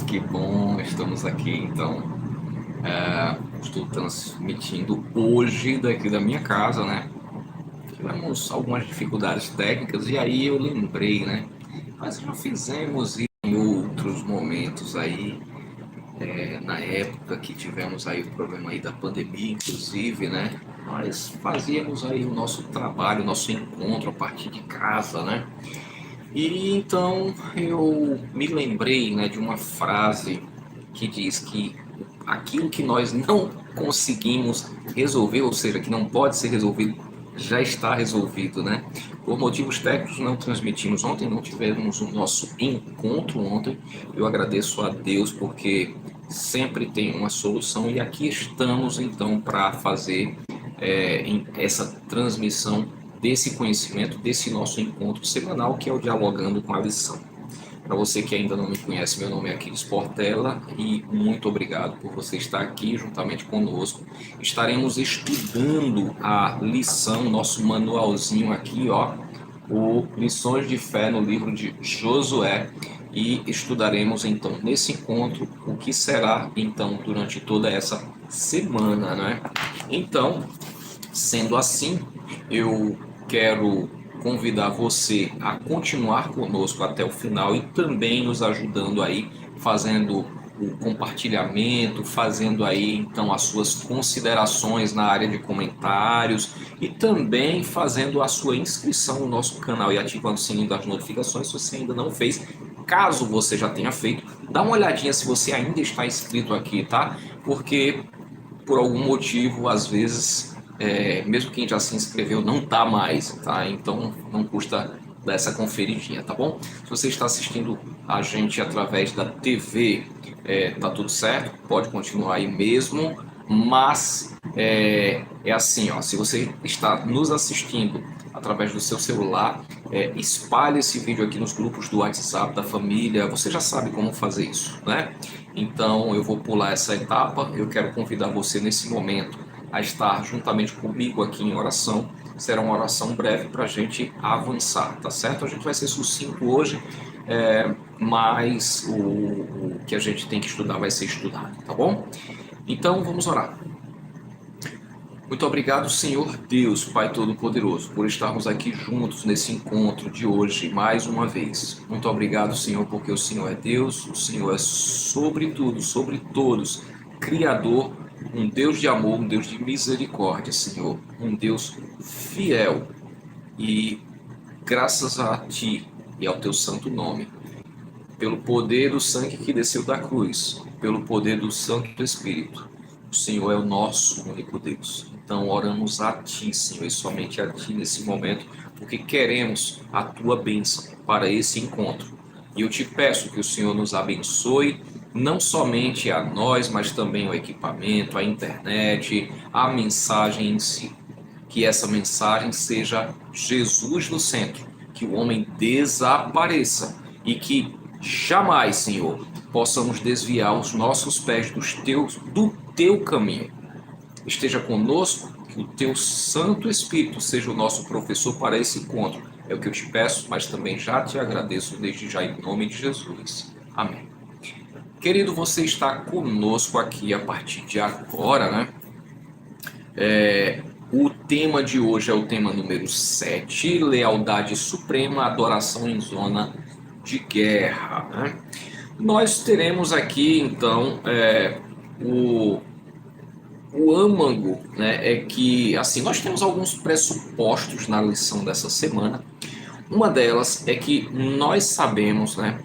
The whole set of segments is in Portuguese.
que bom, estamos aqui então. Estou transmitindo hoje daqui da minha casa, né? Tivemos algumas dificuldades técnicas e aí eu lembrei, né? Mas já fizemos isso em outros momentos aí, na época que tivemos aí o problema aí da pandemia, inclusive, né? Nós fazíamos aí o nosso trabalho, o nosso encontro a partir de casa, né? E então eu me lembrei, né, de uma frase que diz que aquilo que nós não conseguimos resolver, ou seja, que não pode ser resolvido, já está resolvido, né? Por motivos técnicos não transmitimos ontem, não tivemos o nosso encontro ontem. Eu agradeço a Deus porque sempre tem uma solução e aqui estamos então para fazer essa transmissão desse conhecimento, desse nosso encontro semanal que é o Dialogando com a Lição. Para você que ainda não me conhece, meu nome é Aquiles Portela e muito obrigado por você estar aqui juntamente conosco. Estaremos estudando a lição, nosso manualzinho aqui, ó, o Lições de Fé no livro de Josué, e estudaremos então nesse encontro o que será então durante toda essa semana, né? Então, sendo assim, eu quero convidar você a continuar conosco até o final e também nos ajudando aí, fazendo o compartilhamento, fazendo aí então as suas considerações na área de comentários e também fazendo a sua inscrição no nosso canal e ativando o sininho das notificações se você ainda não fez. Caso você já tenha feito, dá uma olhadinha se você ainda está inscrito aqui, tá? Porque por algum motivo, às vezes, mesmo quem já se inscreveu não tá mais, tá? Então não custa dar essa conferidinha, tá bom? Se você está assistindo a gente através da TV, tá tudo certo, pode continuar aí mesmo, mas é assim, ó, se você está nos assistindo através do seu celular, espalhe esse vídeo aqui nos grupos do WhatsApp da família, você já sabe como fazer isso, né? Então eu vou pular essa etapa, eu quero convidar você nesse momento a estar juntamente comigo aqui em oração. Será uma oração breve para a gente avançar, tá certo? A gente vai ser sucinto hoje, mas o que a gente tem que estudar vai ser estudado, tá bom? Então vamos orar. Muito obrigado, Senhor Deus, Pai Todo-Poderoso, por estarmos aqui juntos nesse encontro de hoje, mais uma vez. Muito obrigado, Senhor, porque o Senhor é Deus, o Senhor é sobre tudo, sobre todos, Criador, um Deus de amor, um Deus de misericórdia, Senhor, um Deus fiel. E graças a Ti e ao Teu santo nome, pelo poder do sangue que desceu da cruz, pelo poder do Santo Espírito, o Senhor é o nosso único Deus. Então oramos a Ti, Senhor, e somente a Ti nesse momento, porque queremos a Tua bênção para esse encontro. E eu te peço que o Senhor nos abençoe, não somente a nós, mas também o equipamento, a internet, a mensagem em si. Que essa mensagem seja Jesus no centro, que o homem desapareça e que jamais, Senhor, possamos desviar os nossos pés do teu caminho. Esteja conosco, que o teu Santo Espírito seja o nosso professor para esse encontro. É o que eu te peço, mas também já te agradeço desde já em nome de Jesus. Amém. Querido, você está conosco aqui a partir de agora, né? O tema de hoje é o tema número 7, Lealdade Suprema, Adoração em Zona de Guerra, né? Nós teremos aqui, então, o, o âmago, né, é que, assim, nós temos alguns pressupostos na lição dessa semana. Uma delas é que nós sabemos, né,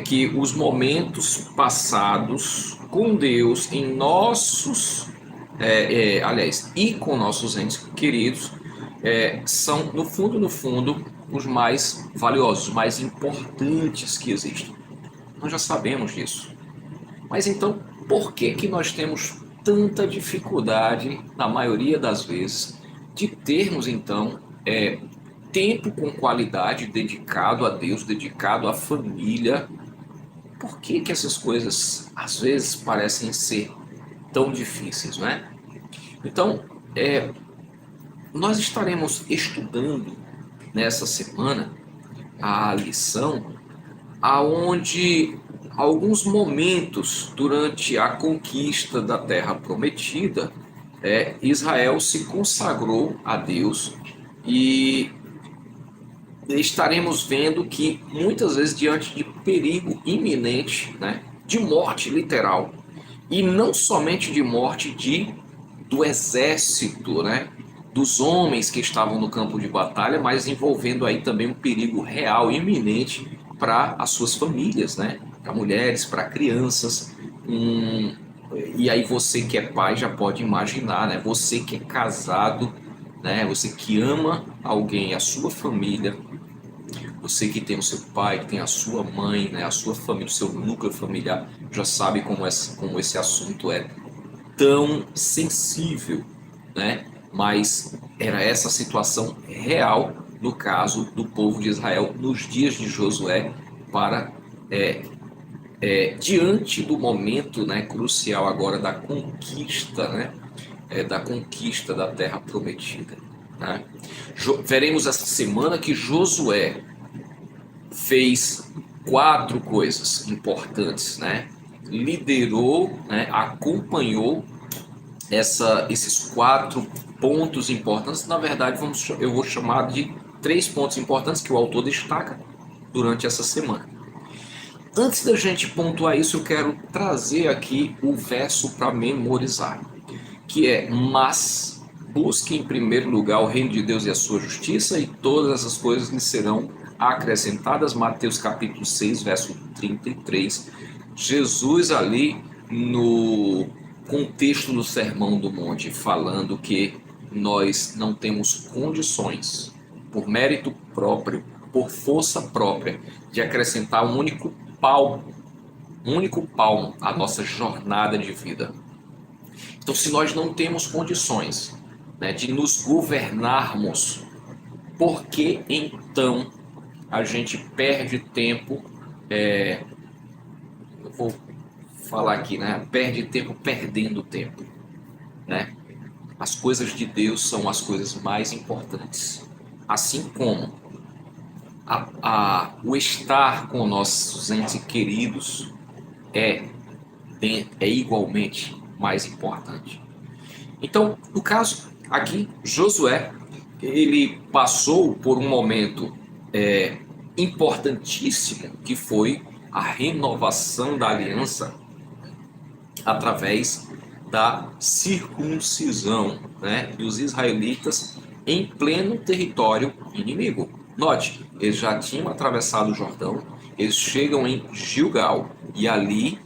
que os momentos passados com Deus em nossos, aliás, e com nossos entes queridos, são, no fundo, os mais valiosos, os mais importantes que existem. Nós já sabemos disso. Mas então, por que que nós temos tanta dificuldade, na maioria das vezes, de termos então tempo com qualidade dedicado a Deus, dedicado à família? Por que que essas coisas às vezes parecem ser tão difíceis, não é? Então, nós estaremos estudando nessa semana a lição aonde alguns momentos durante a conquista da Terra Prometida, Israel se consagrou a Deus e estaremos vendo que muitas vezes diante de perigo iminente, né, de morte literal, e não somente de morte do exército, né, dos homens que estavam no campo de batalha, mas envolvendo aí também um perigo real iminente para as suas famílias, né, para mulheres, para crianças. E aí você que é pai já pode imaginar, né, você que é casado, né, você que ama alguém, a sua família, você que tem o seu pai, que tem a sua mãe, né, a sua família, o seu núcleo familiar, já sabe como esse assunto é tão sensível, né? Mas era essa situação real no caso do povo de Israel nos dias de Josué, para diante do momento, né, crucial agora da conquista, né, da conquista da Terra Prometida. Né? Veremos essa semana que Josué fez 4 coisas importantes, né? Liderou, né? Acompanhou esses 4 pontos importantes. Na verdade, eu vou chamar de 3 pontos importantes que o autor destaca durante essa semana. Antes da gente pontuar isso, eu quero trazer aqui o verso para memorizar, que é: mas busque em primeiro lugar o reino de Deus e a sua justiça, e todas essas coisas lhe serão acrescentadas. Mateus capítulo 6, verso 33. Jesus ali no contexto do Sermão do Monte, falando que nós não temos condições, por mérito próprio, por força própria, de acrescentar um único palmo à nossa jornada de vida. Então, se nós não temos condições, né, de nos governarmos, por que então a gente perde tempo? Eu vou falar aqui, né? Perde tempo perdendo tempo, né? As coisas de Deus são as coisas mais importantes. Assim como o estar com nossos entes queridos é igualmente mais importante. Então, no caso aqui, Josué, ele passou por um momento importantíssimo, que foi a renovação da aliança através da circuncisão, né, dos israelitas em pleno território inimigo. Note, eles já tinham atravessado o Jordão, eles chegam em Gilgal, e ali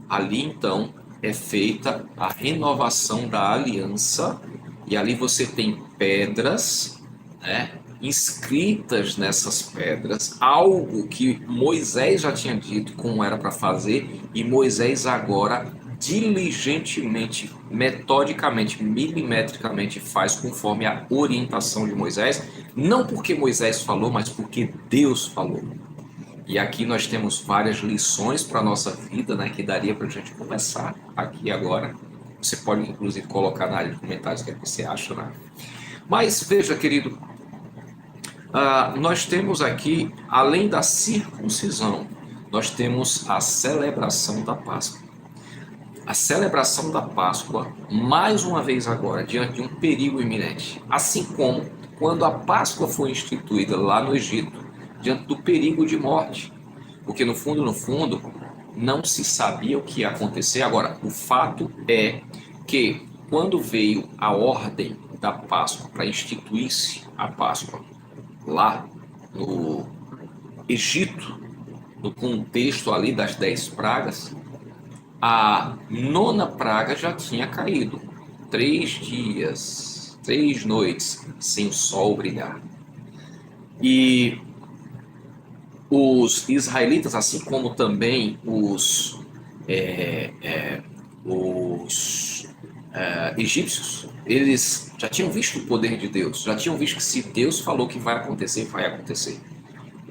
então é feita a renovação da aliança, e ali você tem pedras, né, inscritas nessas pedras, algo que Moisés já tinha dito como era para fazer, e Moisés agora diligentemente, metodicamente, milimetricamente faz conforme a orientação de Moisés, não porque Moisés falou, mas porque Deus falou. E aqui nós temos várias lições para a nossa vida, né, que daria para a gente começar aqui agora. Você pode, inclusive, colocar na área de comentários o que é que você acha, né? Mas veja, querido, nós temos aqui, além da circuncisão, nós temos a celebração da Páscoa. A celebração da Páscoa, mais uma vez agora, diante de um perigo iminente. Assim como quando a Páscoa foi instituída lá no Egito, diante do perigo de morte. Porque no fundo, não se sabia o que ia acontecer. Agora, o fato é que quando veio a ordem da Páscoa para instituir-se a Páscoa lá no Egito, no contexto ali das 10 pragas, a 9ª praga já tinha caído. 3 dias, 3 noites sem o sol brilhar. E os israelitas, assim como também os egípcios, eles já tinham visto o poder de Deus, já tinham visto que se Deus falou que vai acontecer, vai acontecer.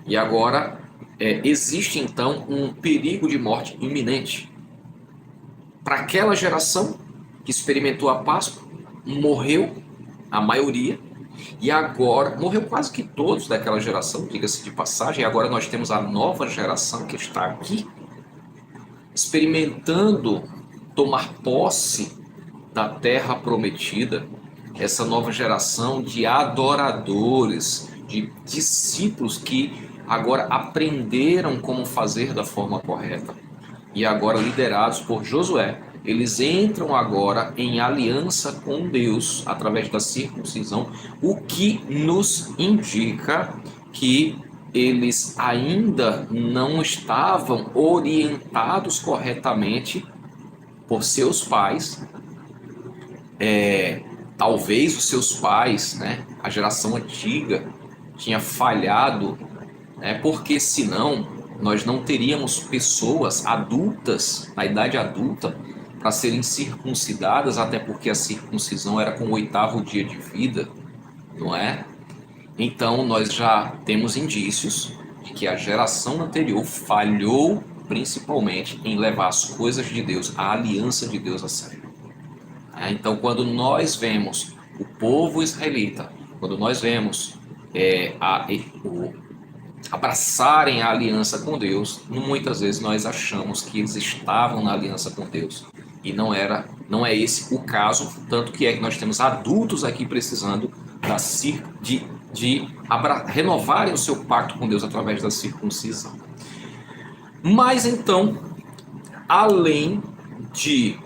E agora existe então um perigo de morte iminente. Para aquela geração que experimentou a Páscoa, morreu a maioria, e agora morreu quase que todos daquela geração, diga-se de passagem, e agora nós temos a nova geração que está aqui, experimentando tomar posse da terra prometida, essa nova geração de adoradores, de discípulos que agora aprenderam como fazer da forma correta. E agora, liderados por Josué, eles entram agora em aliança com Deus através da circuncisão, o que nos indica que eles ainda não estavam orientados corretamente por seus pais. Talvez os seus pais, né, a geração antiga, tinha falhado, né, porque senão nós não teríamos pessoas adultas, na idade adulta, para serem circuncidadas, até porque a circuncisão era com o 8º dia de vida, não é? Então nós já temos indícios de que a geração anterior falhou principalmente em levar as coisas de Deus, a aliança de Deus a sério. Então, quando nós vemos o povo israelita, quando nós vemos abraçarem a aliança com Deus, muitas vezes nós achamos que eles estavam na aliança com Deus. E não é esse o caso, tanto que é que nós temos adultos aqui precisando de renovarem o seu pacto com Deus através da circuncisão. Mas então, além de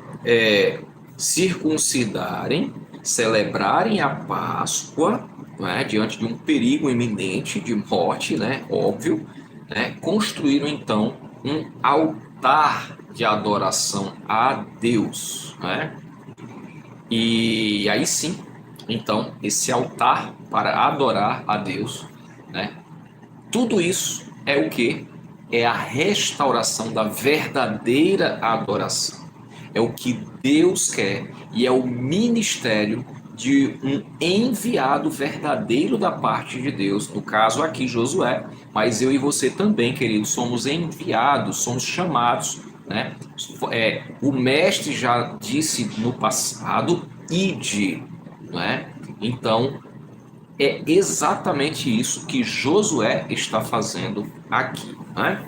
circuncidarem, celebrarem a Páscoa, né, diante de um perigo iminente de morte, né, óbvio, né, construíram então um altar de adoração a Deus, né? E aí sim, então, esse altar para adorar a Deus, né? Tudo isso é o que? É a restauração da verdadeira adoração. É o que Deus quer e é o ministério de um enviado verdadeiro da parte de Deus, no caso aqui Josué, mas eu e você também, queridos, somos enviados, somos chamados, né? O mestre já disse no passado, ide, né? Então, é exatamente isso que Josué está fazendo aqui, né?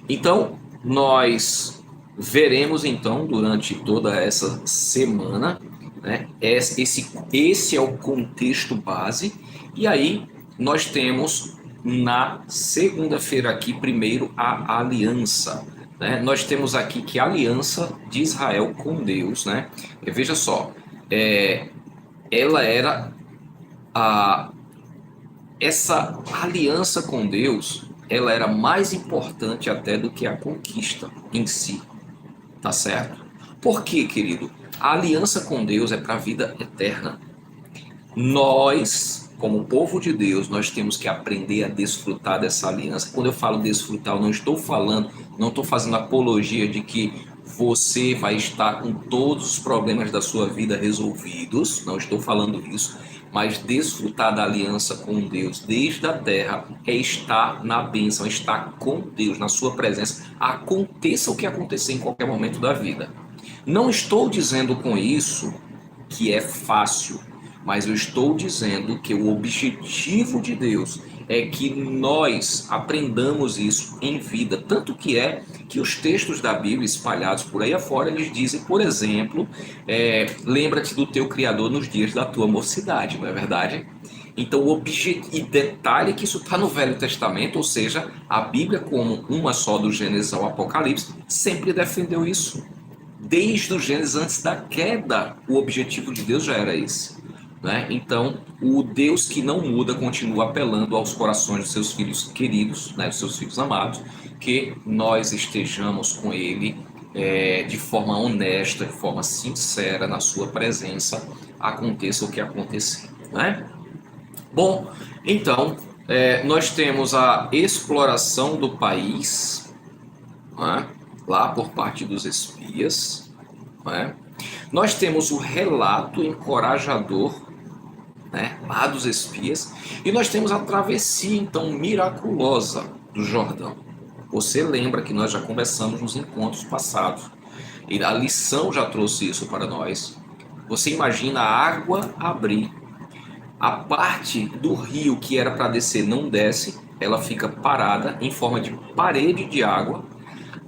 Então, nós veremos então durante toda essa semana, né? Esse é o contexto base. E aí nós temos na segunda-feira aqui primeiro a aliança, né? Nós temos aqui que a aliança de Israel com Deus, né? Veja só, ela era essa aliança com Deus, ela era mais importante até do que a conquista em si, tá certo? Por quê, querido? A aliança com Deus é para a vida eterna. Nós, como povo de Deus, nós temos que aprender a desfrutar dessa aliança. Quando eu falo desfrutar, eu não estou fazendo apologia de que você vai estar com todos os problemas da sua vida resolvidos, não estou falando isso, mas desfrutar da aliança com Deus desde a terra é estar na bênção, é estar com Deus, na sua presença, aconteça o que acontecer em qualquer momento da vida. Não estou dizendo com isso que é fácil, mas eu estou dizendo que o objetivo de Deus é que nós aprendamos isso em vida. Tanto que é que os textos da Bíblia espalhados por aí afora, eles dizem, por exemplo, lembra-te do teu Criador nos dias da tua mocidade, não é verdade? Então, e detalhe que isso está no Velho Testamento, ou seja, a Bíblia, como uma só do Gênesis ao Apocalipse, sempre defendeu isso. Desde o Gênesis, antes da queda, o objetivo de Deus já era esse, né? Então, o Deus que não muda continua apelando aos corações dos seus filhos queridos, né, dos seus filhos amados, que nós estejamos com Ele de forma honesta, de forma sincera, na sua presença, aconteça o que acontecer, né? Bom, então, nós temos a exploração do país, né, lá por parte dos espias, né? Nós temos o relato encorajador, né, lá dos espias, e nós temos a travessia, então, miraculosa do Jordão. Você lembra que nós já conversamos nos encontros passados, e a lição já trouxe isso para nós. Você imagina a água abrir, a parte do rio que era para descer não desce, ela fica parada em forma de parede de água.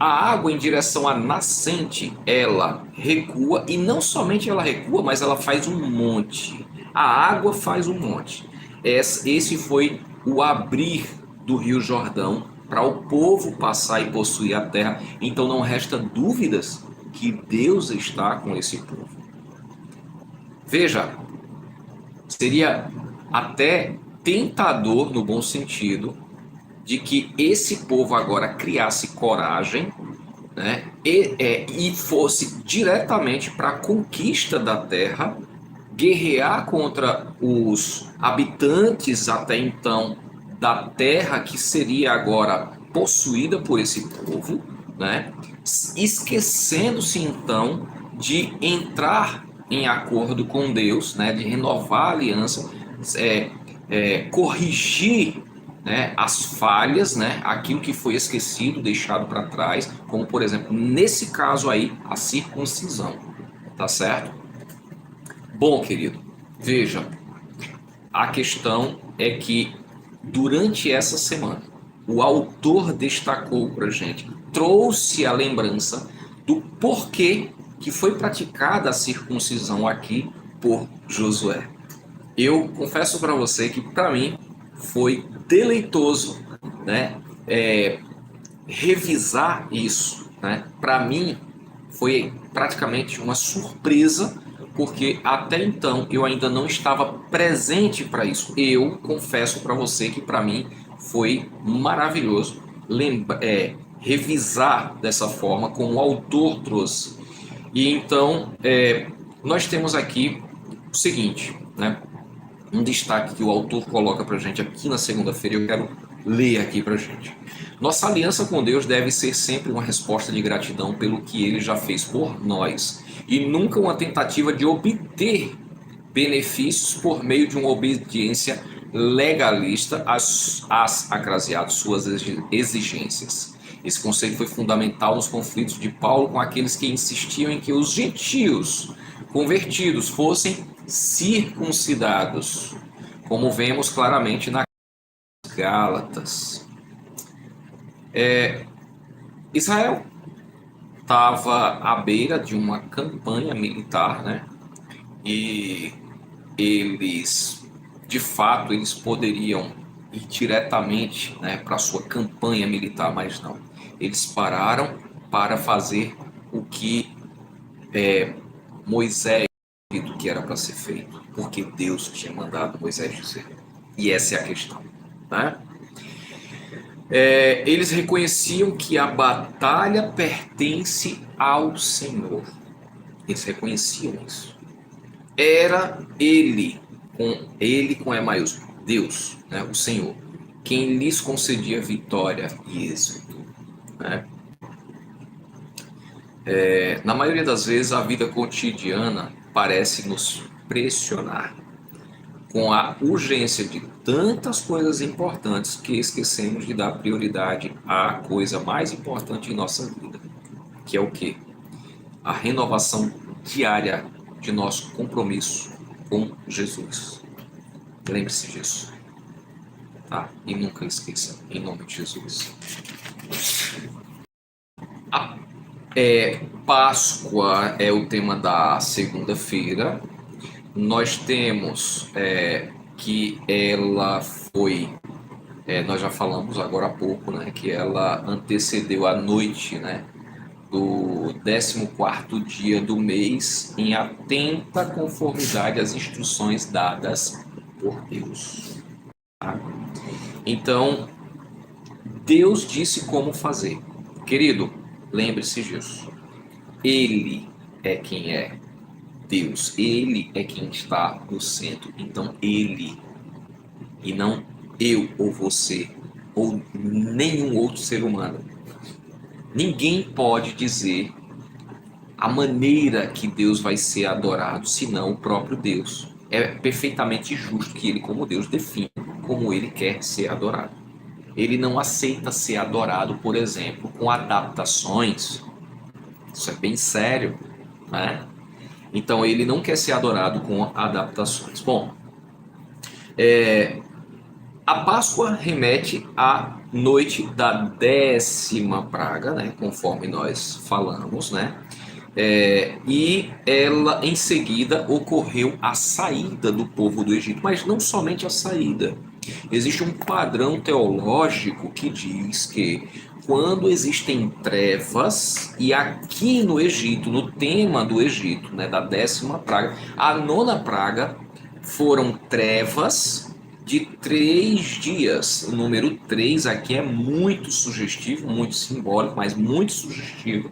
a água em direção à nascente, ela recua, e não somente ela recua, mas ela faz um monte. A água faz um monte. Esse foi o abrir do Rio Jordão para o povo passar e possuir a terra. Então não resta dúvidas que Deus está com esse povo. Veja, seria até tentador, no bom sentido, de que esse povo agora criasse coragem, né, e fosse diretamente para a conquista da terra, guerrear contra os habitantes até então da terra que seria agora possuída por esse povo, né, esquecendo-se então de entrar em acordo com Deus, né, de renovar a aliança, corrigir, né, as falhas, né, aquilo que foi esquecido, deixado para trás, como por exemplo, nesse caso aí, a circuncisão, tá certo? Bom, querido, veja, a questão é que durante essa semana, o autor destacou para a gente, trouxe a lembrança do porquê que foi praticada a circuncisão aqui por Josué. Eu confesso para você que para mim foi deleitoso, né, revisar isso, né? Para mim foi praticamente uma surpresa, porque até então eu ainda não estava presente para isso. Eu confesso para você que para mim foi maravilhoso revisar dessa forma como o autor trouxe. E então nós temos aqui o seguinte, né? Um destaque que o autor coloca para a gente aqui na segunda-feira, eu quero ler aqui para a gente. Nossa aliança com Deus deve ser sempre uma resposta de gratidão pelo que Ele já fez por nós, e nunca uma tentativa de obter benefícios por meio de uma obediência legalista às acraseadas suas exigências. Esse conceito foi fundamental nos conflitos de Paulo com aqueles que insistiam em que os gentios convertidos fossem circuncidados, como vemos claramente nas Gálatas. Israel estava à beira de uma campanha militar, né? E eles, de fato, eles poderiam ir diretamente, né, para a sua campanha militar, mas não. Eles pararam para fazer o que Moisés disse que era para ser feito, porque Deus tinha mandado Moisés dizer. E essa é a questão, né? Eles reconheciam que a batalha pertence ao Senhor. Eles reconheciam isso. Era ele com E maiúsculo, Deus, né, o Senhor, quem lhes concedia vitória e êxito, né? Na maioria das vezes, a vida cotidiana parece nos pressionar com a urgência de tantas coisas importantes que esquecemos de dar prioridade à coisa mais importante em nossa vida, que é o quê? A renovação diária de nosso compromisso com Jesus. Lembre-se disso, tá? E nunca esqueça, em nome de Jesus. A Páscoa é o tema da segunda-feira. Nós temos que ela foi, nós já falamos agora há pouco, né, que ela antecedeu a noite, né, do 14º dia do mês, em atenta conformidade às instruções dadas por Deus. Tá? Então, Deus disse como fazer. Querido, lembre-se disso. Ele é quem é Deus. Ele é quem está no centro. Então, Ele, e não eu ou você, ou nenhum outro ser humano. Ninguém pode dizer a maneira que Deus vai ser adorado, senão o próprio Deus. É perfeitamente justo que Ele, como Deus, define como Ele quer ser adorado. Ele não aceita ser adorado, por exemplo, com adaptações. Isso é bem sério, né? Então, Ele não quer ser adorado com adaptações. Bom, a Páscoa remete à noite da 10ª praga, né, conforme nós falamos, né? E ela, em seguida, ocorreu a saída do povo do Egito, mas não somente a saída. Existe um padrão teológico que diz que quando existem trevas, e aqui no Egito, no tema do Egito, né, da 10ª praga, a 9ª praga foram trevas de 3 dias. O número 3 aqui é muito sugestivo, muito simbólico, mas muito sugestivo.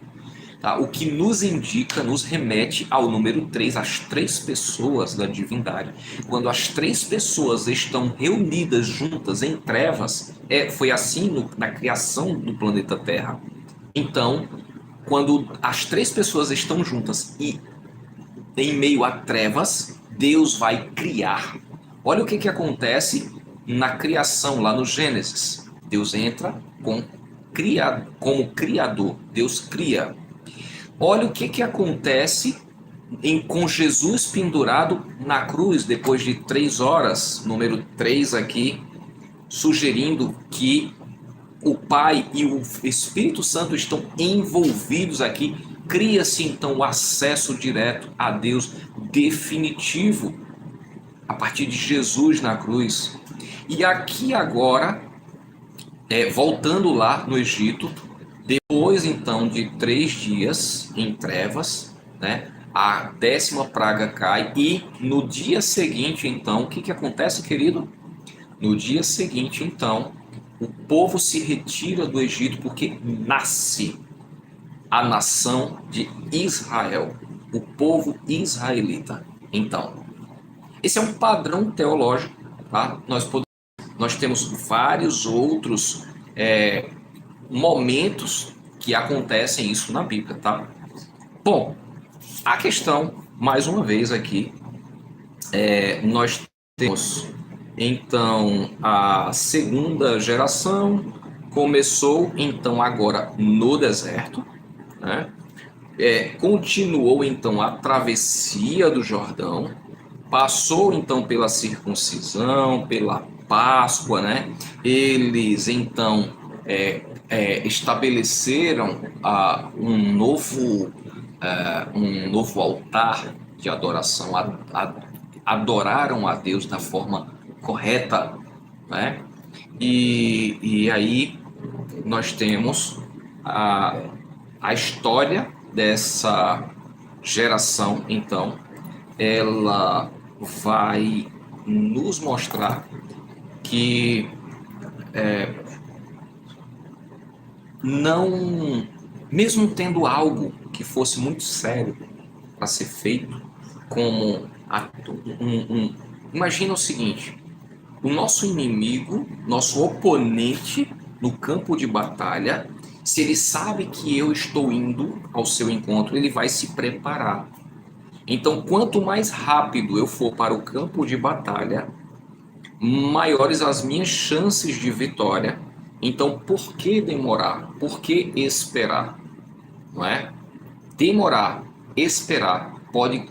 Tá? O que nos indica, nos remete ao número 3, as 3 pessoas da divindade. Quando as 3 pessoas estão reunidas juntas em trevas, foi assim na criação do planeta Terra. Então, quando as 3 pessoas estão juntas e em meio a trevas, Deus vai criar. Olha o que acontece na criação, lá no Gênesis. Deus entra como criador. Deus cria. Olha o que acontece com Jesus pendurado na cruz depois de 3 horas, número 3 aqui, sugerindo que o Pai e o Espírito Santo estão envolvidos aqui. Cria-se então o acesso direto a Deus definitivo a partir de Jesus na cruz. E aqui agora, voltando lá no Egito, depois então de 3 dias em trevas, né, a 10ª praga cai e no dia seguinte então, o que acontece, querido? No dia seguinte então, o povo se retira do Egito porque nasce a nação de Israel, o povo israelita. Então, esse é um padrão teológico, tá? Nós temos vários outros momentos que acontecem isso na Bíblia, tá? Bom, a questão, mais uma vez aqui, nós temos então a segunda geração, começou então agora no deserto, né? Continuou então a travessia do Jordão, passou então pela circuncisão, pela Páscoa, né? Eles então estabeleceram um novo altar de adoração, adoraram a Deus da forma correta, né? E aí nós temos a história dessa geração, então, ela vai nos mostrar que não, mesmo tendo algo que fosse muito sério para ser feito, como imagina o seguinte: o nosso inimigo, nosso oponente no campo de batalha, se ele sabe que eu estou indo ao seu encontro, ele vai se preparar. Então, quanto mais rápido eu for para o campo de batalha, maiores as minhas chances de vitória. Então, por que demorar? Por que esperar? Não é? Demorar, esperar, pode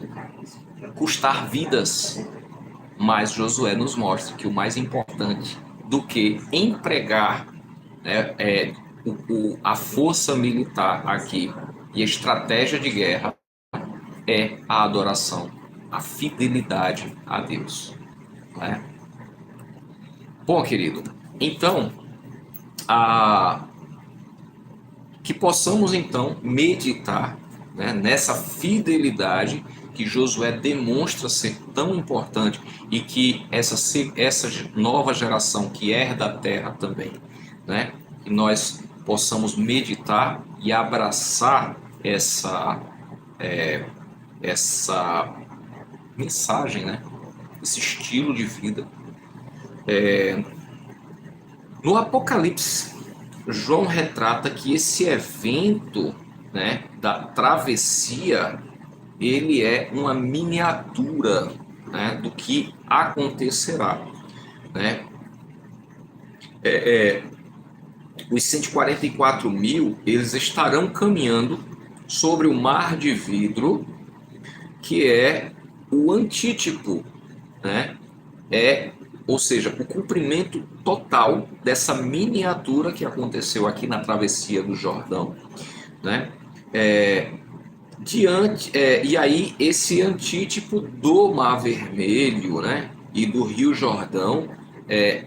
custar vidas. Mas Josué nos mostra que o mais importante do que empregar, né, a força militar aqui e a estratégia de guerra é a adoração, a fidelidade a Deus. Né? Bom, querido, então, que possamos então meditar, né, nessa fidelidade que Josué demonstra ser tão importante e que essa nova geração que herda a terra também, né, que nós possamos meditar e abraçar essa mensagem, né, esse estilo de vida. No Apocalipse, João retrata que esse evento, né, da travessia, ele é uma miniatura, né, do que acontecerá. Né? Os 144 mil, eles estarão caminhando sobre o mar de vidro, que é o antítipo, né? ou seja, o cumprimento total dessa miniatura que aconteceu aqui na travessia do Jordão, né? E aí esse antítipo do Mar Vermelho, né, e do Rio Jordão,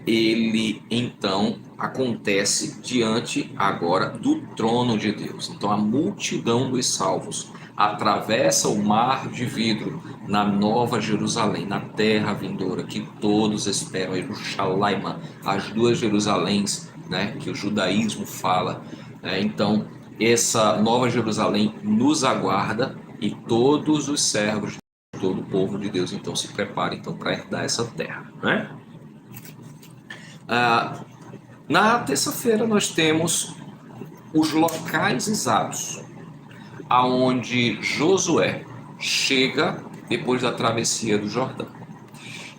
ele então acontece diante agora do trono de Deus. Então a multidão dos salvos atravessa o mar de vidro na Nova Jerusalém, na terra vindoura que todos esperam, Jerusalém, as duas Jerusaléns, né, que o judaísmo fala. Então essa Nova Jerusalém nos aguarda e todos os servos, todo o povo de Deus então se prepara então para herdar essa terra, né? Na terça-feira nós temos os locais exatos aonde Josué chega depois da travessia do Jordão.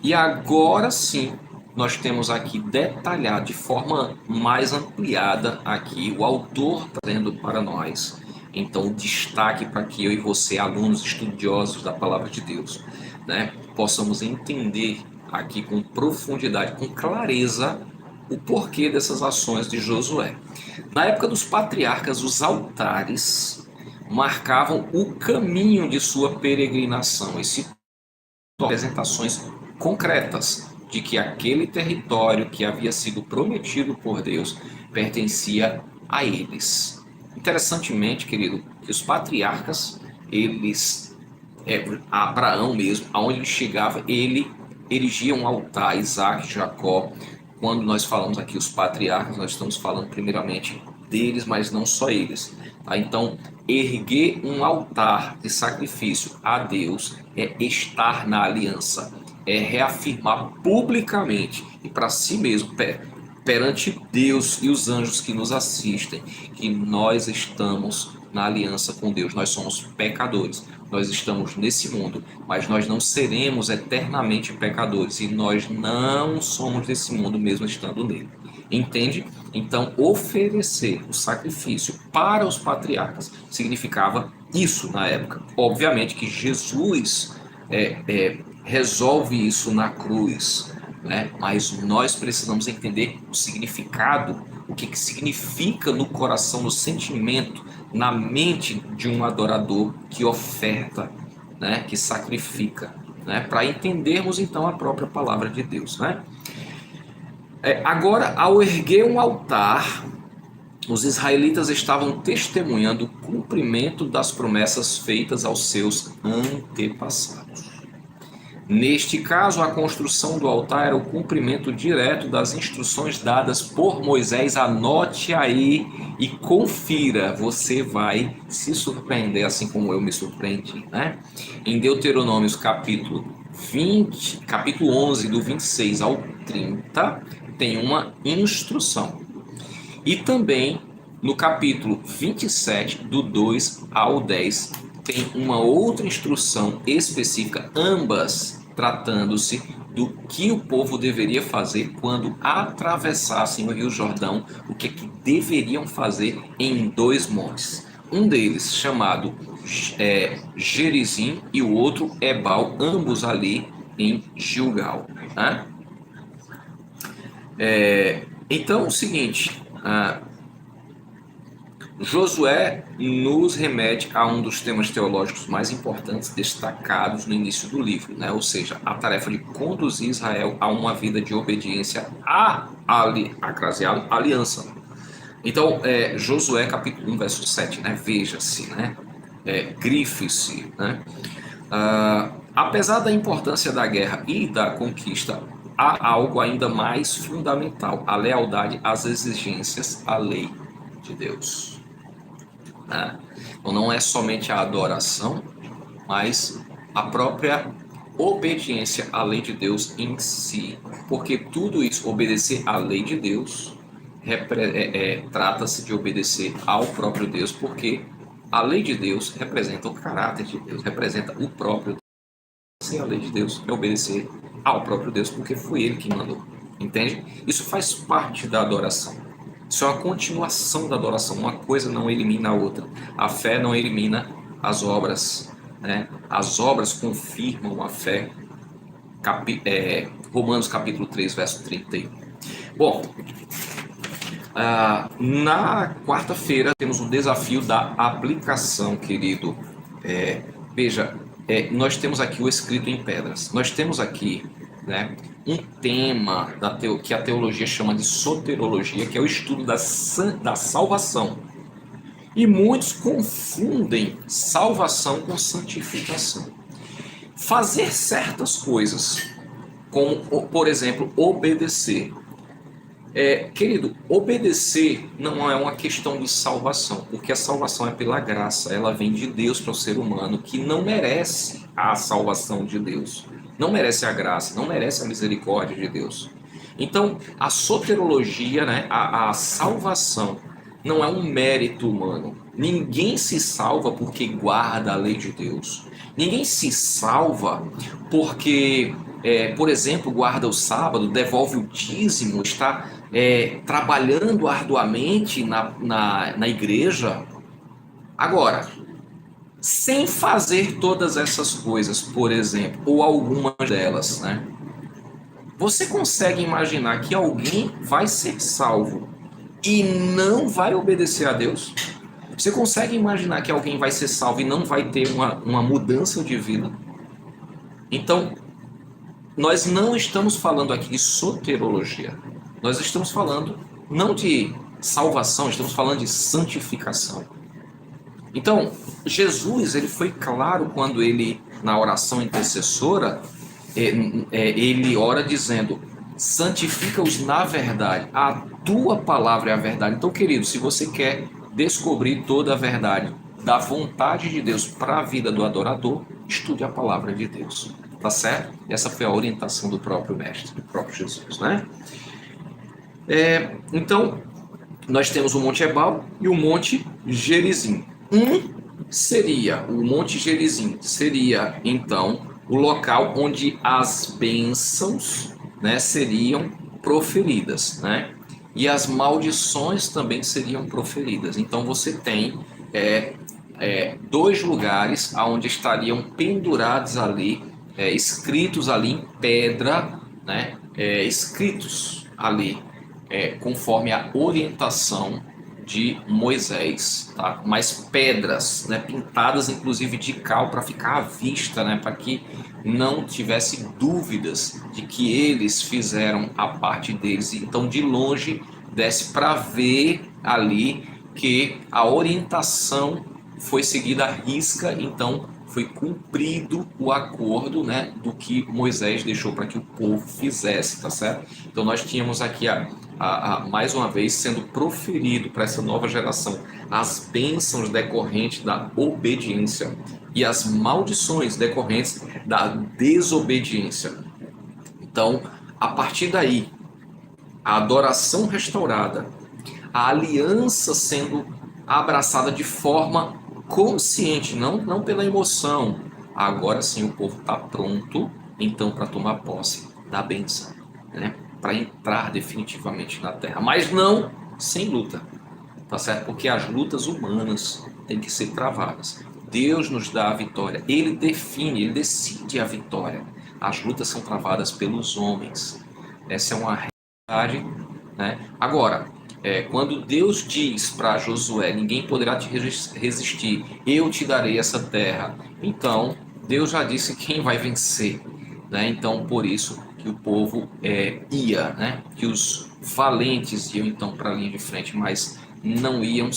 E agora sim, nós temos aqui detalhado de forma mais ampliada aqui, o autor trazendo para nós, então, o destaque para que eu e você, alunos estudiosos da Palavra de Deus, né, possamos entender aqui com profundidade, com clareza, o porquê dessas ações de Josué. Na época dos patriarcas, os altares marcavam o caminho de sua peregrinação e se apresentações concretas de que aquele território que havia sido prometido por Deus pertencia a eles. Interessantemente, querido, que os patriarcas, eles, Abraão mesmo, aonde ele chegava, ele erigia um altar, Isaac, Jacó. Quando nós falamos aqui os patriarcas, nós estamos falando primeiramente deles, mas não só eles. Tá? Então, erguer um altar de sacrifício a Deus é estar na aliança, é reafirmar publicamente e para si mesmo, perante Deus e os anjos que nos assistem, que nós estamos na aliança com Deus. Nós somos pecadores, nós estamos nesse mundo, mas nós não seremos eternamente pecadores e nós não somos desse mundo mesmo estando nele. Entende? Então, oferecer o sacrifício para os patriarcas significava isso na época. Obviamente que Jesus resolve isso na cruz, né? Mas nós precisamos entender o significado, o que significa no coração, no sentimento, na mente de um adorador que oferta, né? Que sacrifica, né? Para entendermos então a própria palavra de Deus, né? Agora, ao erguer um altar, os israelitas estavam testemunhando o cumprimento das promessas feitas aos seus antepassados. Neste caso, a construção do altar era o cumprimento direto das instruções dadas por Moisés. Anote aí e confira, você vai se surpreender assim como eu me surpreendi, né? Em Deuteronômios capítulo 11, do 26 ao 30, tem uma instrução. E também no capítulo 27, do 2 ao 10, tem uma outra instrução específica, ambas tratando-se do que o povo deveria fazer quando atravessassem o Rio Jordão, o que deveriam fazer em 2 montes. Um deles chamado Gerizim e o outro Ebal, ambos ali em Gilgal. Né? Então, é o seguinte, Josué nos remete a um dos temas teológicos mais importantes destacados no início do livro, né? Ou seja, a tarefa de conduzir Israel a uma vida de obediência à aliança. Então, Josué capítulo 1, verso 7, né? Veja-se, né? Grife-se, né? Apesar da importância da guerra e da conquista, há algo ainda mais fundamental: a lealdade às exigências, à lei de Deus. Então não é somente a adoração, mas a própria obediência à lei de Deus em si. Porque tudo isso, obedecer à lei de Deus, trata-se de obedecer ao próprio Deus, porque a lei de Deus representa o caráter de Deus, representa o próprio Deus. Ser a lei de Deus é obedecer ao próprio Deus, porque foi Ele que mandou. Entende? Isso faz parte da adoração. Isso é uma continuação da adoração. Uma coisa não elimina a outra. A fé não elimina as obras, né? As obras confirmam a fé. Romanos capítulo 3, verso 31. Bom, na quarta-feira temos o desafio da aplicação, querido. Veja, nós temos aqui o escrito em pedras. Nós temos aqui, né, um tema que a teologia chama de soterologia, que é o estudo da salvação. E muitos confundem salvação com santificação. Fazer certas coisas, como, por exemplo, obedecer. Querido, obedecer não é uma questão de salvação, porque a salvação é pela graça, ela vem de Deus para o ser humano que não merece a salvação de Deus, não merece a graça, não merece a misericórdia de Deus. Então, a soterologia, né, a salvação, não é um mérito humano. Ninguém se salva porque guarda a lei de Deus. Ninguém se salva porque, por exemplo, guarda o sábado, devolve o dízimo, está trabalhando arduamente na igreja. Agora, sem fazer todas essas coisas, por exemplo, ou algumas delas, né? Você consegue imaginar que alguém vai ser salvo e não vai obedecer a Deus? Você consegue imaginar que alguém vai ser salvo e não vai ter uma mudança de vida? Então, nós não estamos falando aqui de soterologia. Nós estamos falando não de salvação, estamos falando de santificação. Então, Jesus, ele foi claro quando ele, na oração intercessora, ele ora dizendo: santifica-os na verdade, a tua palavra é a verdade. Então, querido, se você quer descobrir toda a verdade da vontade de Deus para a vida do adorador, estude a palavra de Deus, tá certo? Essa foi a orientação do próprio mestre, do próprio Jesus, né? Então, nós temos o Monte Ebal e o Monte Gerizim. O Monte Gerizim seria, então, o local onde as bênçãos, né, seriam proferidas, né? E as maldições também seriam proferidas. Então você tem dois lugares onde estariam pendurados ali, escritos ali em pedra, né? Escritos ali, conforme a orientação de Moisés, tá? Mas pedras, né, pintadas inclusive de cal para ficar à vista, né, para que não tivesse dúvidas de que eles fizeram a parte deles. Então, de longe, desse para ver ali que a orientação foi seguida à risca, então foi cumprido o acordo, né, do que Moisés deixou para que o povo fizesse, tá certo? Então nós tínhamos aqui mais uma vez sendo proferido para essa nova geração as bênçãos decorrentes da obediência e as maldições decorrentes da desobediência. Então, a partir daí, a adoração restaurada, a aliança sendo abraçada de forma consciente, não pela emoção. Agora sim o povo está pronto, então, para tomar posse da bênção, né? Para entrar definitivamente na terra, mas não sem luta, tá certo? Porque as lutas humanas têm que ser travadas. Deus nos dá a vitória, Ele define, Ele decide a vitória. As lutas são travadas pelos homens. Essa é uma realidade, né? Agora, quando Deus diz para Josué: ninguém poderá te resistir, eu te darei essa terra. Então, Deus já disse quem vai vencer, né? Então, por isso que o povo ia, né? Que os valentes iam então para a linha de frente, mas não iam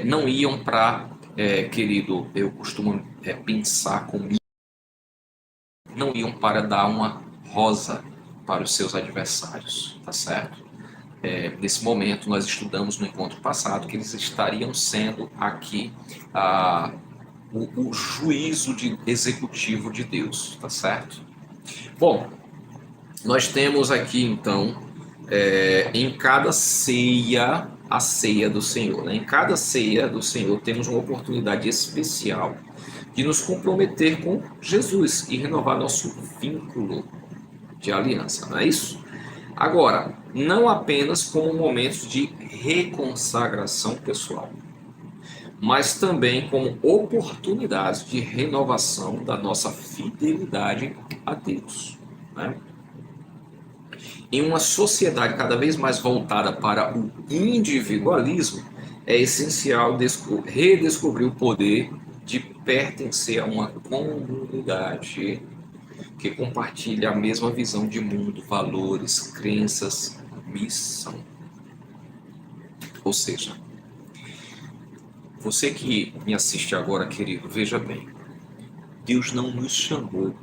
não iam para, querido, eu costumo pensar comigo, não iam para dar uma rosa para os seus adversários, tá certo? Nesse momento, nós estudamos no encontro passado que eles estariam sendo aqui o juízo executivo de Deus, tá certo? Bom, nós temos aqui então, em cada ceia, a ceia do Senhor, né? Em cada ceia do Senhor temos uma oportunidade especial de nos comprometer com Jesus e renovar nosso vínculo de aliança, não é isso? Agora, não apenas como momentos de reconsagração pessoal, mas também como oportunidades de renovação da nossa fidelidade a Deus, né? Em uma sociedade cada vez mais voltada para o individualismo, é essencial redescobrir o poder de pertencer a uma comunidade que compartilha a mesma visão de mundo, valores, crenças, missão. Ou seja, você que me assiste agora, querido, veja bem, Deus não nos chamou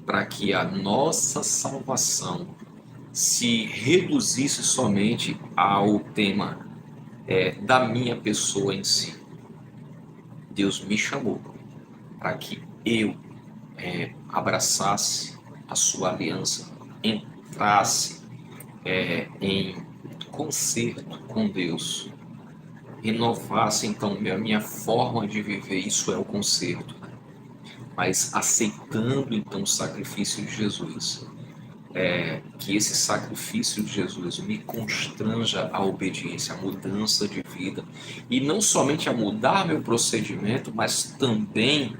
para que a nossa salvação se reduzisse somente ao tema da minha pessoa em si. Deus me chamou para que eu abraçasse a sua aliança, entrasse em concerto com Deus, renovasse então a minha forma de viver. Isso é o concerto, mas aceitando então o sacrifício de Jesus, que esse sacrifício de Jesus me constranja à obediência, à mudança de vida, e não somente a mudar meu procedimento, mas também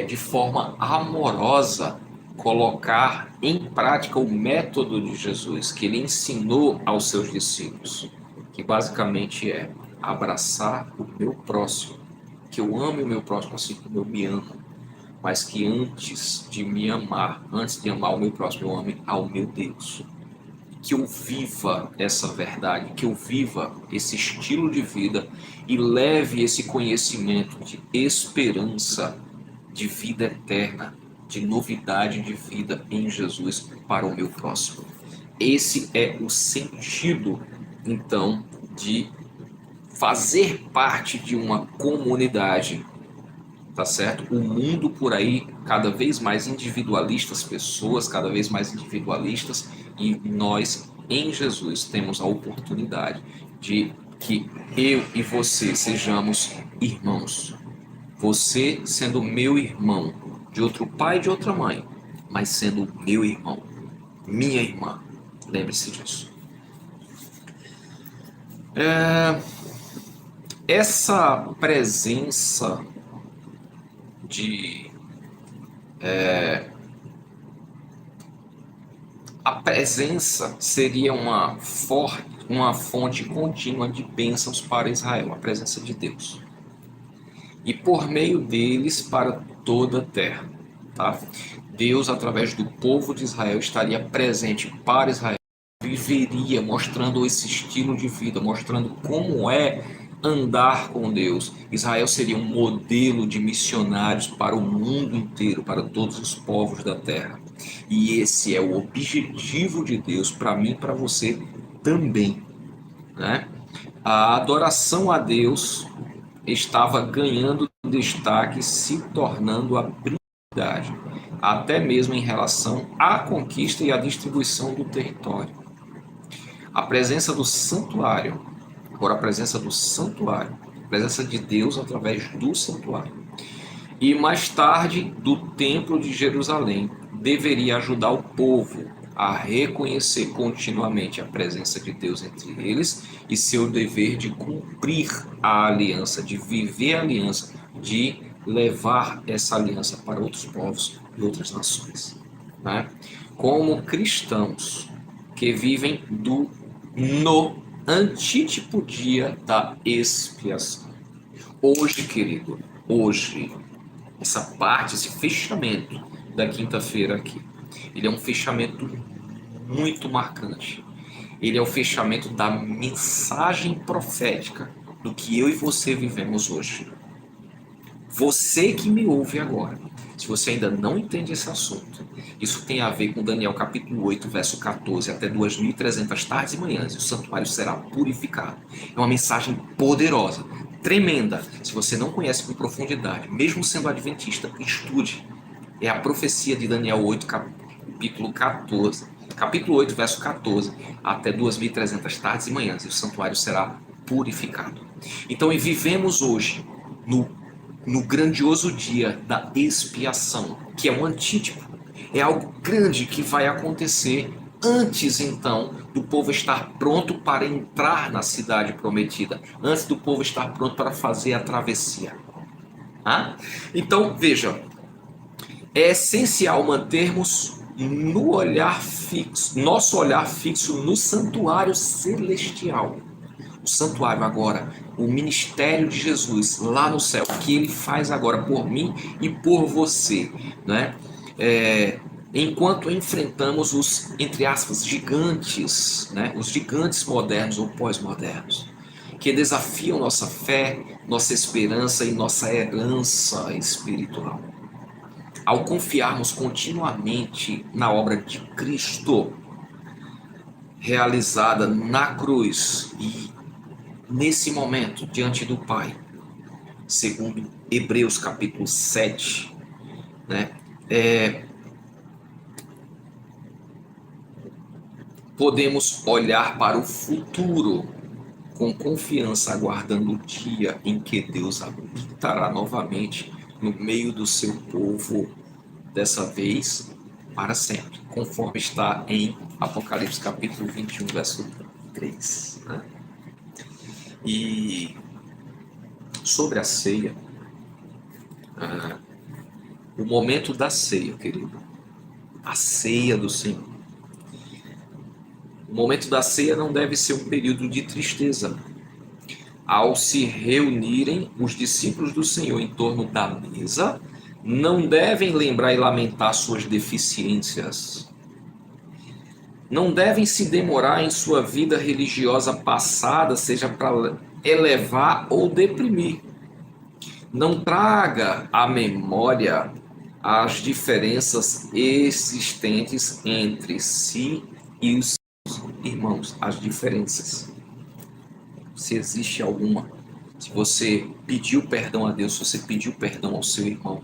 de forma amorosa colocar em prática o método de Jesus que ele ensinou aos seus discípulos, que basicamente é abraçar o meu próximo, que eu ame o meu próximo assim como eu me amo, mas que antes de me amar, antes de amar o meu próximo, eu ame ao meu Deus. Que eu viva essa verdade, que eu viva esse estilo de vida e leve esse conhecimento de esperança, de vida eterna, de novidade de vida em Jesus para o meu próximo. Esse é o sentido, então, de fazer parte de uma comunidade. Tá certo? O mundo por aí, cada vez mais individualistas, pessoas cada vez mais individualistas, e nós, em Jesus, temos a oportunidade de que eu e você sejamos irmãos. Você sendo meu irmão, de outro pai e de outra mãe, mas sendo meu irmão, minha irmã. Lembre-se disso. Essa presença de a presença seria uma fonte contínua de bênçãos para Israel, a presença de Deus. E por meio deles para toda a terra. Tá? Deus, através do povo de Israel, estaria presente para Israel, viveria mostrando esse estilo de vida, mostrando como é andar com Deus. Israel seria um modelo de missionários para o mundo inteiro, para todos os povos da terra. E esse é o objetivo de Deus para mim e para você também, né? A adoração a Deus estava ganhando destaque, se tornando a prioridade, até mesmo em relação à conquista e à distribuição do território. A presença do santuário, agora a presença do santuário, a presença de Deus através do santuário, e mais tarde do templo de Jerusalém, deveria ajudar o povo a reconhecer continuamente a presença de Deus entre eles e seu dever de cumprir a aliança, de viver a aliança, de levar essa aliança para outros povos e outras nações, né? Como cristãos que vivem no antítipo dia da expiação. Hoje, querido, hoje, essa parte, esse fechamento da quinta-feira aqui, ele é um fechamento muito marcante. Ele é o fechamento da mensagem profética do que eu e você vivemos hoje. Você que me ouve agora, se você ainda não entende esse assunto, isso tem a ver com Daniel capítulo 8, verso 14, até 2.300 tardes e manhãs, e o santuário será purificado. É uma mensagem poderosa, tremenda. Se você não conhece com profundidade, mesmo sendo adventista, estude. É a profecia de Daniel 8, capítulo 14, capítulo 8, verso 14, até 2.300 tardes e manhãs, e o santuário será purificado. Então, e vivemos hoje no grandioso dia da expiação, que é um antítipo, é algo grande que vai acontecer antes, então, do povo estar pronto para entrar na cidade prometida, antes do povo estar pronto para fazer a travessia. Então, veja, é essencial mantermos no olhar fixo, nosso olhar fixo no santuário celestial. O santuário agora, o ministério de Jesus lá no céu, que ele faz agora por mim e por você, né? Enquanto enfrentamos os, entre aspas, gigantes, né? Os gigantes modernos ou pós-modernos, que desafiam nossa fé, nossa esperança e nossa herança espiritual. Ao confiarmos continuamente na obra de Cristo, realizada na cruz e nesse momento diante do Pai, segundo Hebreus capítulo 7, né? Podemos olhar para o futuro com confiança, aguardando o dia em que Deus habitará novamente no meio do seu povo, dessa vez para sempre, conforme está em Apocalipse capítulo 21, verso 3. Né? E sobre a ceia, o momento da ceia, querido, a ceia do Senhor. O momento da ceia não deve ser um período de tristeza. Ao se reunirem os discípulos do Senhor em torno da mesa, não devem lembrar e lamentar suas deficiências. Não devem se demorar em sua vida religiosa passada, seja para elevar ou deprimir. Não traga à memória as diferenças existentes entre si e os irmãos, as diferenças. Se existe alguma, se você pediu perdão a Deus, se você pediu perdão ao seu irmão,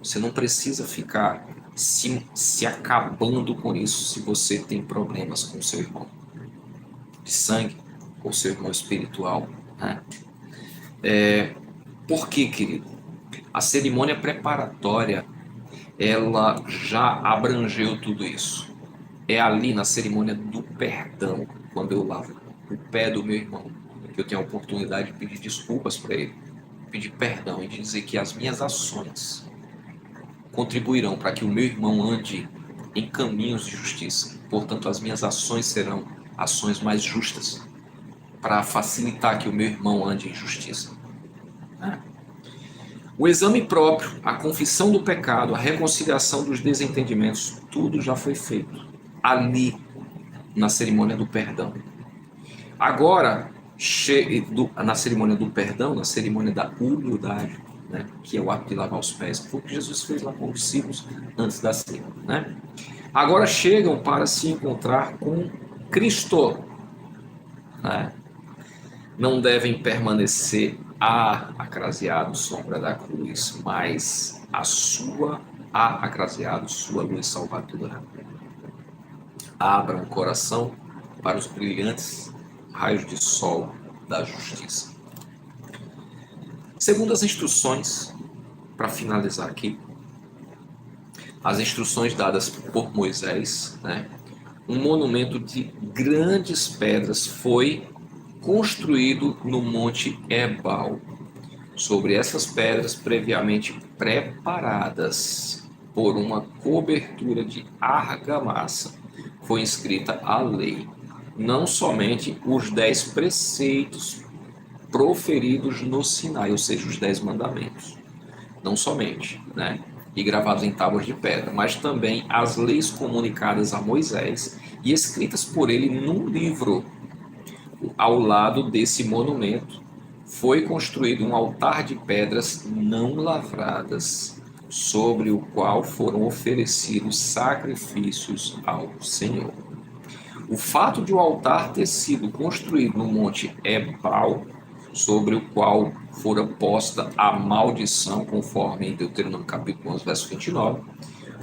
você não precisa ficar se acabando com isso se você tem problemas com o seu irmão de sangue ou seu irmão espiritual, né? Por quê, querido? A cerimônia preparatória, ela já abrangeu tudo isso. É ali na cerimônia do perdão, quando eu lavo o pé do meu irmão, que eu tenho a oportunidade de pedir desculpas para ele, pedir perdão e de dizer que as minhas ações contribuirão para que o meu irmão ande em caminhos de justiça. Portanto, as minhas ações serão ações mais justas para facilitar que o meu irmão ande em justiça. O exame próprio, a confissão do pecado, a reconciliação dos desentendimentos, tudo já foi feito ali na cerimônia do perdão. Agora, na cerimônia do perdão, na cerimônia da humildade, né, que é o ato de lavar os pés, que foi o que Jesus fez lá com os discípulos antes da ceia. Né? Agora chegam para se encontrar com Cristo. Né? Não devem permanecer acraseados sombra da cruz, mas acraseados sua luz salvadora. Abra o coração para os brilhantes raios de sol da justiça. Segundo as instruções, para finalizar aqui, as instruções dadas por Moisés, né, um monumento de grandes pedras foi construído no Monte Ebal. Sobre essas pedras previamente preparadas por uma cobertura de argamassa, foi inscrita a lei, não somente os 10 preceitos proferidos no Sinai, ou seja, os 10 mandamentos, não somente, né? E gravados em tábuas de pedra, mas também as leis comunicadas a Moisés e escritas por ele num livro. Ao lado desse monumento foi construído um altar de pedras não lavradas, sobre o qual foram oferecidos sacrifícios ao Senhor. O fato de o altar ter sido construído no Monte Ebal, sobre o qual fora posta a maldição, conforme em Deuteronômio capítulo 11, verso 29,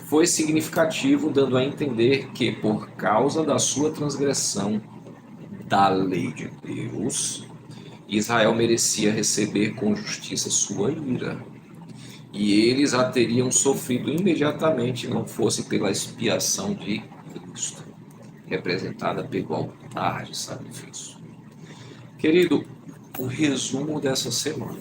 foi significativo, dando a entender que, por causa da sua transgressão da lei de Deus, Israel merecia receber com justiça sua ira, e eles a teriam sofrido imediatamente, não fosse pela expiação de Cristo, representada pelo altar de sacrifício. Querido, o resumo dessa semana,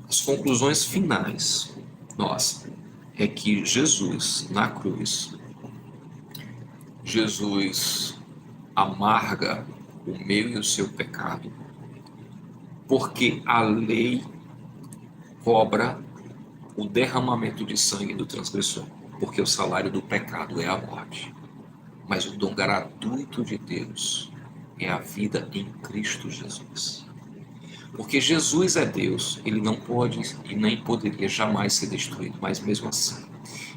as conclusões finais, nossa, é que Jesus, na cruz, Jesus amarga o meu e o seu pecado, porque a lei cobra o derramamento de sangue do transgressor, porque o salário do pecado é a morte. Mas o dom gratuito de Deus é a vida em Cristo Jesus. Porque Jesus é Deus, ele não pode e nem poderia jamais ser destruído, mas mesmo assim,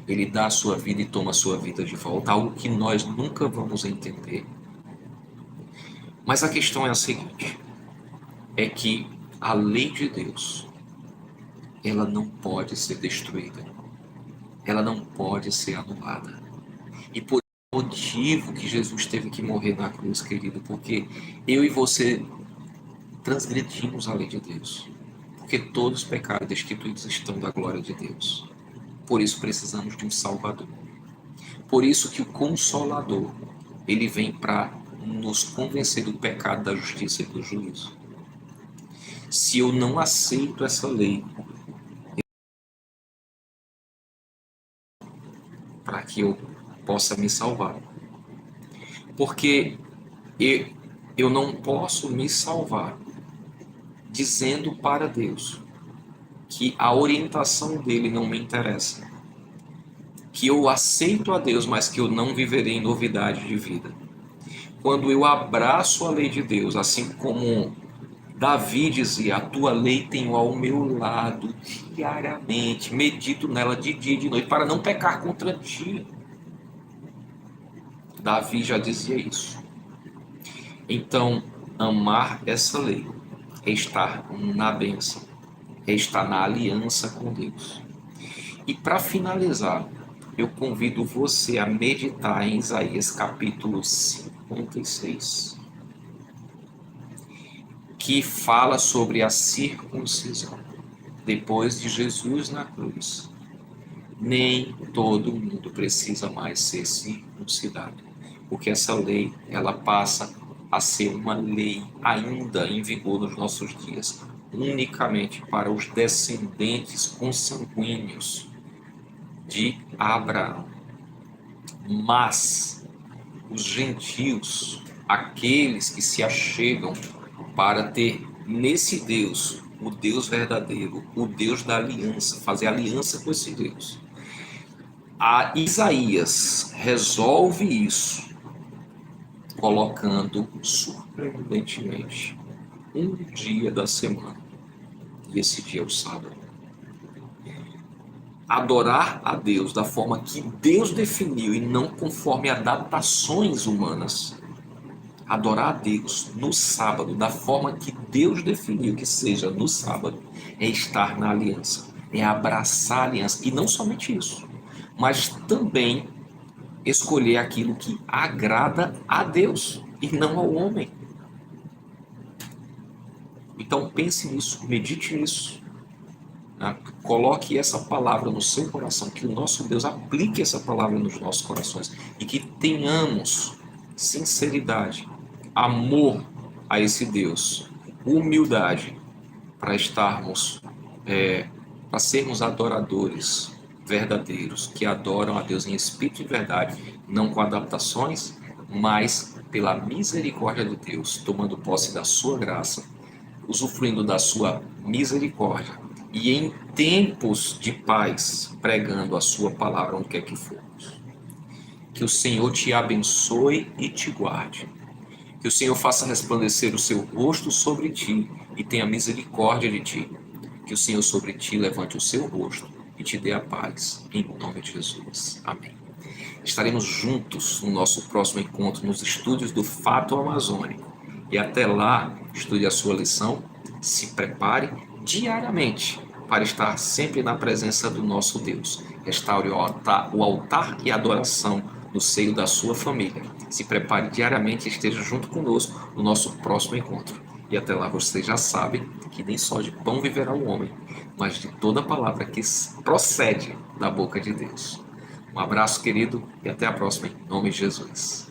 ele dá a sua vida e toma a sua vida de volta, algo que nós nunca vamos entender. Mas a questão é a seguinte, é que a lei de Deus, ela não pode ser destruída, ela não pode ser anulada. E por motivo que Jesus teve que morrer na cruz, querido, porque eu e você transgredimos a lei de Deus, porque todos os pecados destituídos estão da glória de Deus. Por isso precisamos de um Salvador. Por isso que o Consolador, ele vem para nos convencer do pecado, da justiça e do juízo. Se eu não aceito essa lei, para que eu possa me salvar. Porque eu não posso me salvar dizendo para Deus que a orientação dele não me interessa, que eu aceito a Deus, mas que eu não viverei em novidade de vida. Quando eu abraço a lei de Deus, assim como Davi dizia, a tua lei tenho ao meu lado diariamente, medito nela de dia e de noite, para não pecar contra ti. Davi já dizia isso. Então, amar essa lei é estar na bênção, é estar na aliança com Deus. E para finalizar, eu convido você a meditar em Isaías capítulo 56, que fala sobre a circuncisão. Depois de Jesus na cruz, nem todo mundo precisa mais ser circuncidado, porque essa lei, ela passa a ser uma lei ainda em vigor nos nossos dias, unicamente para os descendentes consanguíneos de Abraão. Mas os gentios, aqueles que se achegam para ter nesse Deus, o Deus verdadeiro, o Deus da aliança, fazer aliança com esse Deus. A Isaías resolve isso, colocando surpreendentemente um dia da semana, e esse dia é o sábado. Adorar a Deus da forma que Deus definiu e não conforme adaptações humanas. Adorar a Deus no sábado da forma que Deus definiu que seja no sábado é estar na aliança, é abraçar a aliança. E não somente isso, mas também escolher aquilo que agrada a Deus e não ao homem. Então pense nisso, medite nisso. Coloque essa palavra no seu coração, que o nosso Deus aplique essa palavra nos nossos corações e que tenhamos sinceridade, amor a esse Deus, humildade para estarmos, para sermos adoradores verdadeiros, que adoram a Deus em espírito e verdade, não com adaptações, mas pela misericórdia de Deus, tomando posse da sua graça, usufruindo da sua misericórdia, e em tempos de paz, pregando a sua palavra onde quer que formos. Que o Senhor te abençoe e te guarde. Que o Senhor faça resplandecer o seu rosto sobre ti e tenha misericórdia de ti. Que o Senhor sobre ti levante o seu rosto e te dê a paz. Em nome de Jesus. Amém. Estaremos juntos no nosso próximo encontro nos estúdios do Fato Amazônico. E até lá, estude a sua lição, se prepare diariamente para estar sempre na presença do nosso Deus. Restaure o altar e a adoração no seio da sua família. Se prepare diariamente e esteja junto conosco no nosso próximo encontro. E até lá você já sabe que nem só de pão viverá o homem, mas de toda palavra que procede da boca de Deus. Um abraço, querido, e até a próxima, em nome de Jesus.